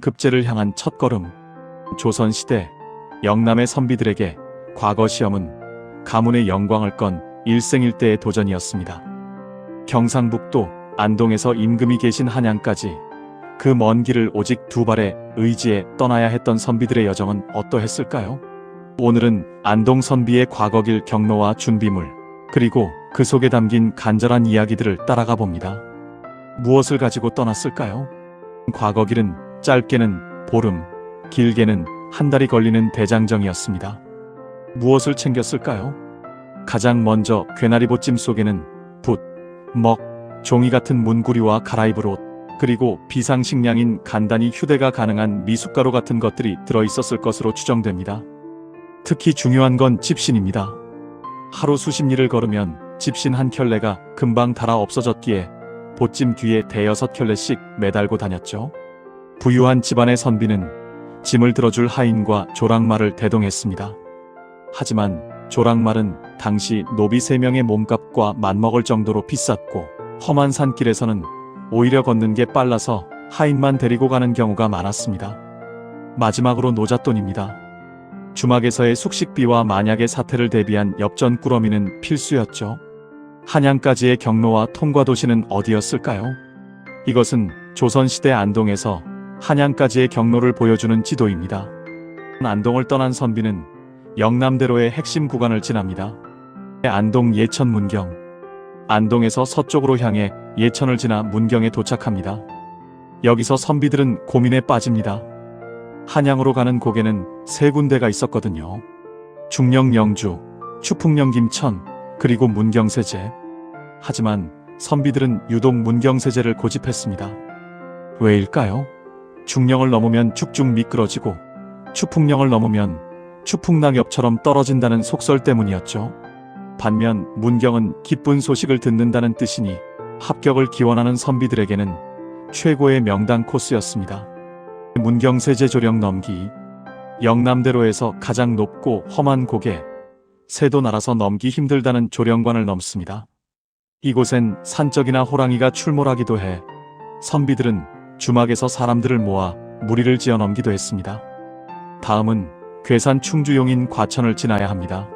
급제를 향한 첫걸음. 조선시대 영남의 선비들에게 과거 시험은 가문의 영광을 건 일생일대의 도전이었습니다. 경상북도 안동에서 임금이 계신 한양까지 그 먼 길을 오직 두 발의 의지에 떠나야 했던 선비들의 여정은 어떠했을까요? 오늘은 안동 선비의 과거길 경로와 준비물, 그리고 그 속에 담긴 간절한 이야기들을 따라가 봅니다. 무엇을 가지고 떠났을까요? 과거길은 짧게는 보름, 길게는 한 달이 걸리는 대장정이었습니다. 무엇을 챙겼을까요? 가장 먼저 괴나리 보찜 속에는 붓, 먹, 종이 같은 문구리와 갈아입을 옷, 그리고 비상식량인 간단히 휴대가 가능한 미숫가루 같은 것들이 들어있었을 것으로 추정됩니다. 특히 중요한 건 집신입니다. 하루 수십 리를 걸으면 집신 한 켤레가 금방 닳아 없어졌기에 보찜 뒤에 대여섯 켤레씩 매달고 다녔죠. 부유한 집안의 선비는 짐을 들어줄 하인과 조랑말을 대동했습니다. 하지만 조랑말은 당시 노비 3명의 몸값과 맞먹을 정도로 비쌌고, 험한 산길에서는 오히려 걷는 게 빨라서 하인만 데리고 가는 경우가 많았습니다. 마지막으로 노잣돈입니다. 주막에서의 숙식비와 만약의 사태를 대비한 엽전 꾸러미는 필수였죠. 한양까지의 경로와 통과 도시는 어디였을까요? 이것은 조선시대 안동에서 한양까지의 경로를 보여주는 지도입니다. 안동을 떠난 선비는 영남대로의 핵심 구간을 지납니다. 안동 예천 문경. 안동에서 서쪽으로 향해 예천을 지나 문경에 도착합니다. 여기서 선비들은 고민에 빠집니다. 한양으로 가는 고개는 3군데가 있었거든요. 중령 영주, 추풍령 김천, 그리고 문경세제. 하지만 선비들은 유독 문경세제를 고집했습니다. 왜일까요? 중령을 넘으면 쭉쭉 미끄러지고 추풍령을 넘으면 추풍낙엽처럼 떨어진다는 속설 때문이었죠. 반면 문경은 기쁜 소식을 듣는다는 뜻이니 합격을 기원하는 선비들에게는 최고의 명당 코스였습니다. 문경세제 조령 넘기. 영남대로에서 가장 높고 험한 고개, 새도 날아서 넘기 힘들다는 조령관을 넘습니다. 이곳엔 산적이나 호랑이가 출몰하기도 해 선비들은 주막에서 사람들을 모아 무리를 지어 넘기도 했습니다. 다음은 괴산 충주용인 과천을 지나야 합니다.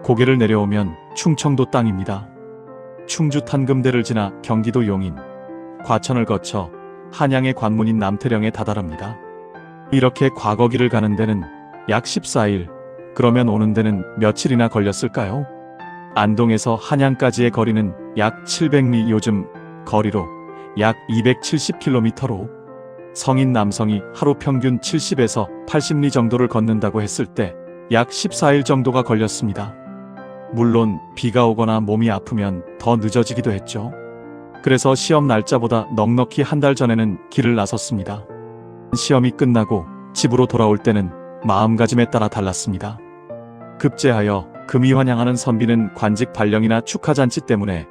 고개를 내려오면 충청도 땅입니다. 충주 탄금대를 지나 경기도 용인, 과천을 거쳐 한양의 관문인 남태령에 다다릅니다. 이렇게 과거길을 가는 데는 약 14일, 그러면 오는 데는 며칠이나 걸렸을까요? 안동에서 한양까지의 거리는 약 700리, 요즘 거리로 약 270km로 성인 남성이 하루 평균 70에서 80리 정도를 걷는다고 했을 때 약 14일 정도가 걸렸습니다. 물론 비가 오거나 몸이 아프면 더 늦어지기도 했죠. 그래서 시험 날짜보다 넉넉히 한 달 전에는 길을 나섰습니다. 시험이 끝나고 집으로 돌아올 때는 마음가짐에 따라 달랐습니다. 급제하여 금이 환양하는 선비는 관직 발령이나 축하잔치 때문에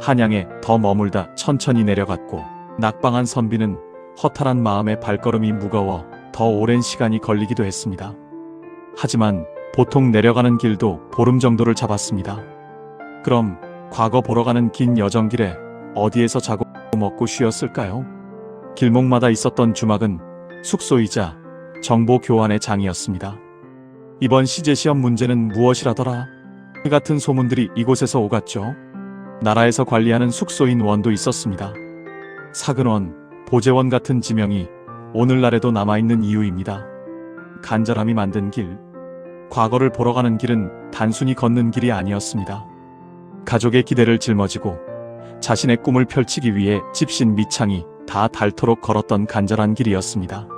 한양에 더 머물다 천천히 내려갔고, 낙방한 선비는 허탈한 마음에 발걸음이 무거워 더 오랜 시간이 걸리기도 했습니다. 하지만 보통 내려가는 길도 보름 정도를 잡았습니다. 그럼 과거 보러 가는 긴 여정길에 어디에서 자고 먹고 쉬었을까요? 길목마다 있었던 주막은 숙소이자 정보 교환의 장이었습니다. 이번 시제시험 문제는 무엇이라더라? 같은 소문들이 이곳에서 오갔죠. 나라에서 관리하는 숙소인 원도 있었습니다. 사근원, 보재원 같은 지명이 오늘날에도 남아있는 이유입니다. 간절함이 만든 길. 과거를 보러 가는 길은 단순히 걷는 길이 아니었습니다. 가족의 기대를 짊어지고 자신의 꿈을 펼치기 위해 집신 미창이 다 닳도록 걸었던 간절한 길이었습니다.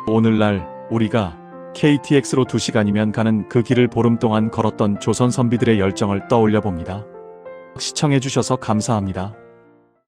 오늘날 우리가 KTX로 2시간이면 가는 그 길을 보름 동안 걸었던 조선 선비들의 열정을 떠올려 봅니다. 시청해주셔서 감사합니다.